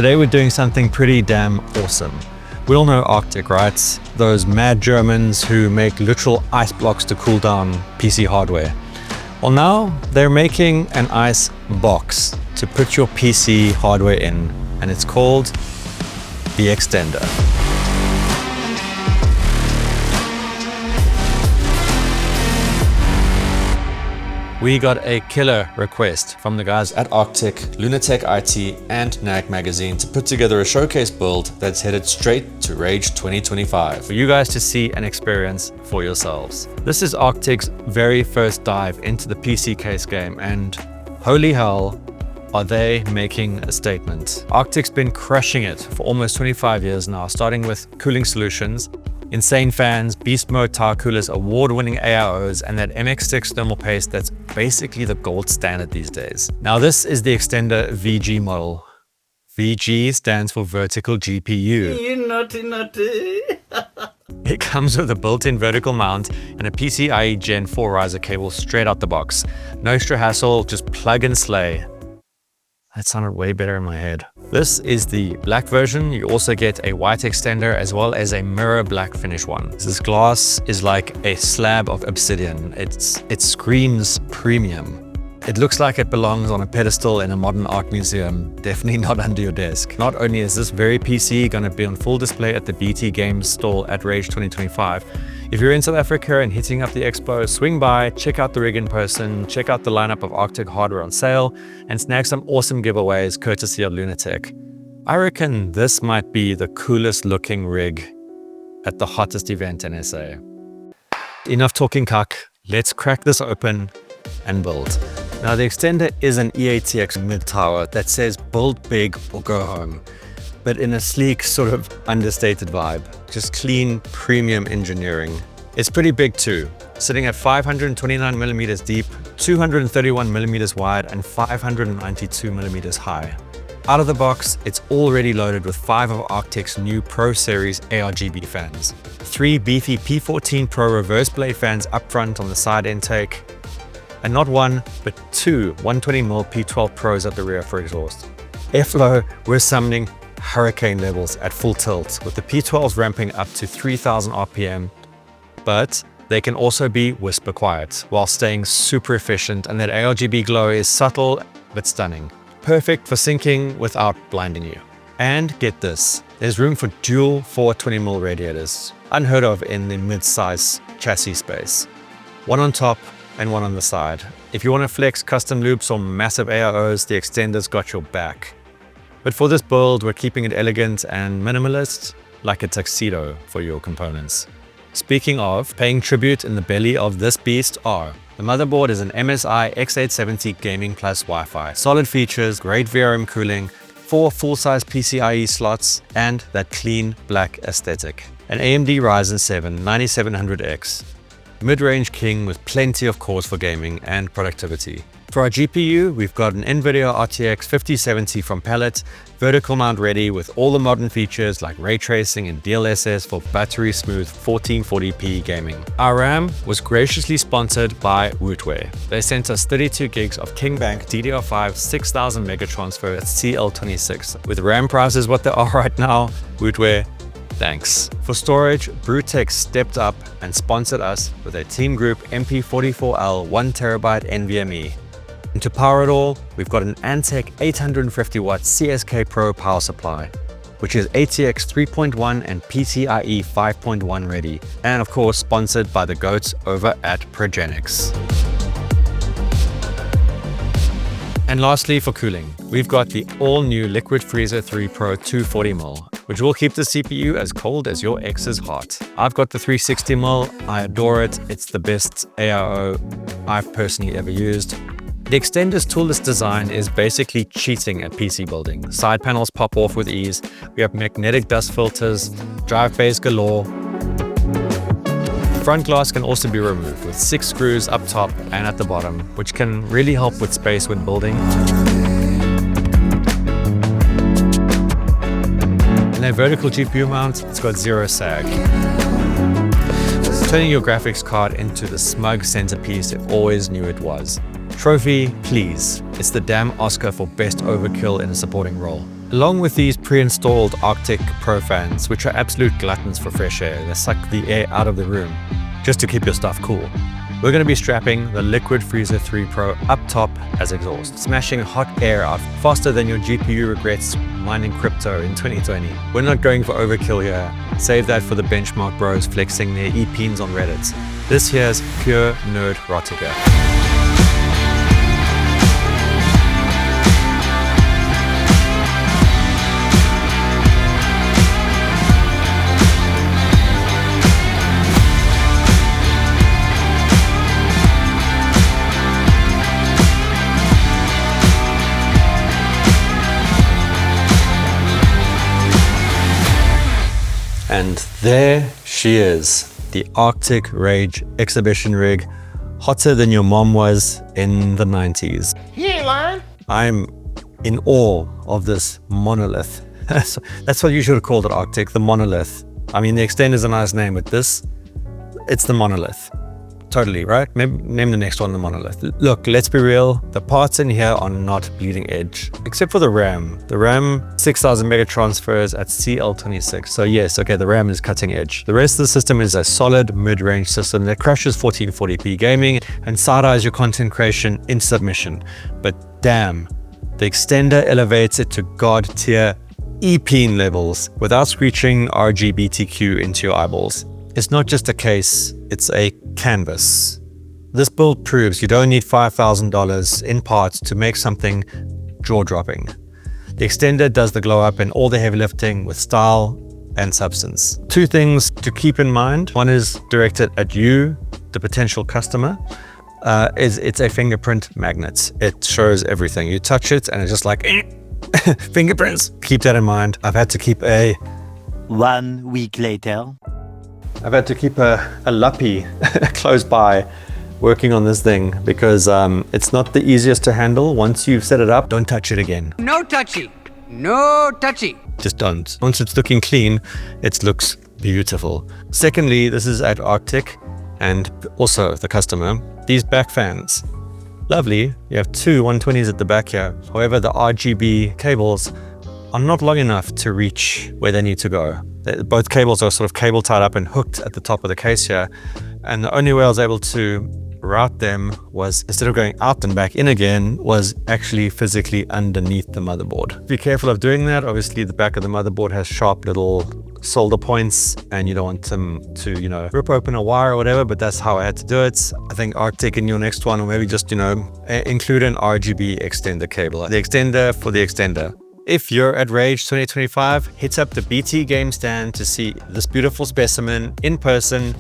Today we're doing something pretty damn awesome. We all know Arctic, right? Those mad Germans who make literal ice blocks to cool down PC hardware. Well, now they're making an ice box to put your PC hardware in, and it's called the Xtender. We got a killer request from the guys at Arctic, Lunatech IT, and NAG Magazine to put together a showcase build that's headed straight to Rage 2025 for you guys to see and experience for yourselves. This is Arctic's very first dive into the PC case game, and holy hell, are they making a statement. Arctic's been crushing it for almost 25 years now, starting with cooling solutions, insane fans, beast mode tire coolers, award-winning AIOs, and that MX6 thermal paste that's basically the gold standard these days. Now this is the Xtender VG model. VG stands for vertical GPU. You naughty. It comes with a built-in vertical mount and a PCIe Gen 4 riser cable straight out the box. No extra hassle, just plug and slay. That sounded way better in my head. This is the black version. You also get a white Xtender as well as a mirror black finish one. This glass is like a slab of obsidian. It screams premium. It looks like it belongs on a pedestal in a modern art museum, definitely not under your desk. Not only is this very PC going to be on full display at the BT Games stall at Rage 2025, if you're in South Africa and hitting up the Expo, swing by, check out the rig in person, check out the lineup of Arctic hardware on sale, and snag some awesome giveaways courtesy of Lunatech. I reckon this might be the coolest looking rig at the hottest event in SA. Enough talking cuck, let's crack this open and build. Now the Xtender is an EATX mid-tower that says build big or go home, but in a sleek, sort of understated vibe. Just clean, premium engineering. It's pretty big too, sitting at 529 millimeters deep, 231 millimeters wide, and 592 millimeters high. Out of the box, it's already loaded with 5 of Arctic's new Pro Series ARGB fans. 3 beefy P14 Pro reverse blade fans up front on the side intake, and not one, but 2 120mm P12 Pros at the rear for exhaust. Airflow, we're summoning hurricane levels at full tilt, with the P12s ramping up to 3000 RPM, but they can also be whisper quiet while staying super efficient, and that ARGB glow is subtle but stunning. Perfect for syncing without blinding you. And get this, there's room for dual 420mm radiators, unheard of in the mid-size chassis space. One on top and one on the side. If you want to flex custom loops or massive AIOs, the Xtender's got your back. But for this build, we're keeping it elegant and minimalist, like a tuxedo for your components. Speaking of, paying tribute in the belly of this beast are: the motherboard is an MSI X870 Gaming Plus Wi-Fi. Solid features, great VRM cooling, 4 full-size PCIe slots, and that clean black aesthetic. An AMD Ryzen 7 9700X. Mid-range king with plenty of cores for gaming and productivity. For our GPU, we've got an NVIDIA RTX 5070 from Palette, vertical mount ready with all the modern features like ray tracing and DLSS for battery smooth 1440p gaming. Our RAM was graciously sponsored by Wootware. They sent us 32 gigs of King Bank DDR5 6000 mega transfer at CL26. With RAM prices what they are right now, Wootware, thanks. For storage, Brewtech stepped up and sponsored us with a Team Group MP44L 1TB NVMe. And to power it all, we've got an Antec 850 watt CSK Pro power supply, which is ATX 3.1 and PCIe 5.1 ready, and of course sponsored by the goats over at Progenics. And lastly, for cooling, we've got the all-new Liquid Freezer 3 Pro 240mm, which will keep the CPU as cold as your ex's heart. I've got the 360mm, I adore it, it's the best AIO I've personally ever used. The Xtender's toolless design is basically cheating at PC building. Side panels pop off with ease, we have magnetic dust filters, drive bays galore. Front glass can also be removed with 6 screws up top and at the bottom, which can really help with space when building. And a vertical GPU mount, it's got 0 sag. Turning your graphics card into the smug centerpiece it always knew it was. Trophy, please. It's the damn Oscar for best overkill in a supporting role. Along with these pre-installed Arctic Pro fans, which are absolute gluttons for fresh air. They suck the air out of the room just to keep your stuff cool. We're going to be strapping the Liquid Freezer 3 Pro up top as exhaust, smashing hot air out faster than your GPU regrets mining crypto in 2020. We're not going for overkill here. Save that for the benchmark bros flexing their e-pins on Reddit. This here's pure nerd erotica. And there she is, the Arctic Rage exhibition rig, hotter than your mom was in the 90s. He ain't lying. I'm in awe of this monolith. That's what you should have called it, Arctic, the monolith. I mean, the Xtender is a nice name, but this, it's the monolith. Totally, right? Maybe name the next one the monolith. Look, let's be real. The parts in here are not bleeding edge, except for the RAM. The RAM, 6,000 mega transfers at CL26. So yes, okay, the RAM is cutting edge. The rest of the system is a solid mid-range system that crushes 1440p gaming and side-eyes your content creation in submission. But damn, the Xtender elevates it to God tier E-pin levels without screeching RGBTQ into your eyeballs. It's not just a case, it's a canvas. This build proves you don't need $5,000 in parts to make something jaw-dropping. The Xtender does the glow up and all the heavy lifting with style and substance. Two things to keep in mind. One is directed at you, the potential customer. It's a fingerprint magnet. It shows everything. You touch it and it's just like fingerprints. Keep that in mind. I've had to keep a 1 week later. I've had to keep a luppy close by working on this thing because it's not the easiest to handle. Once you've set it up, don't touch it again. No touchy. No touchy. Just don't. Once it's looking clean, it looks beautiful. Secondly, this is at Arctic and also the customer. These back fans, lovely. You have two 120s at the back here. However, the RGB cables are not long enough to reach where they need to go. Both cables are sort of cable tied up and hooked at the top of the case here. And the only way I was able to route them was, instead of going out and back in again, was actually physically underneath the motherboard. Be careful of doing that. Obviously, the back of the motherboard has sharp little solder points and you don't want them to, rip open a wire or whatever, but that's how I had to do it. I think Arctic in your next one, or maybe just, include an RGB extender cable. The extender for the extender. If you're at Rage 2025, hit up the BT game stand to see this beautiful specimen in person.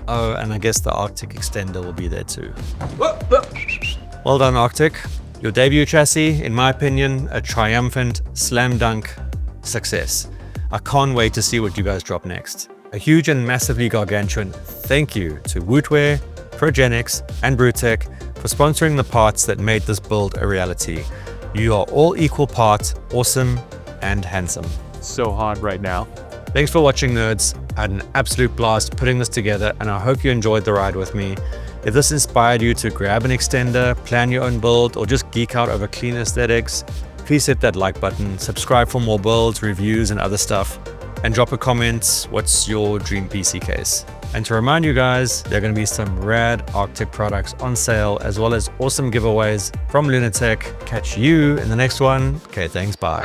Oh, and I guess the Arctic Extender will be there too. Well done, Arctic. Your debut chassis, in my opinion, a triumphant slam dunk success. I can't wait to see what you guys drop next. A huge and massively gargantuan thank you to Wootware, Progenics, and Brewtech for sponsoring the parts that made this build a reality. You are all equal parts awesome and handsome. So hot right now. Thanks for watching, nerds. I had an absolute blast putting this together and I hope you enjoyed the ride with me. If this inspired you to grab an extender, plan your own build, or just geek out over clean aesthetics, please hit that like button, subscribe for more builds, reviews, and other stuff, and drop a comment, what's your dream PC case? And to remind you guys, there are going to be some rad Arctic products on sale, as well as awesome giveaways from Lunatech. Catch you in the next one. Okay, thanks, bye.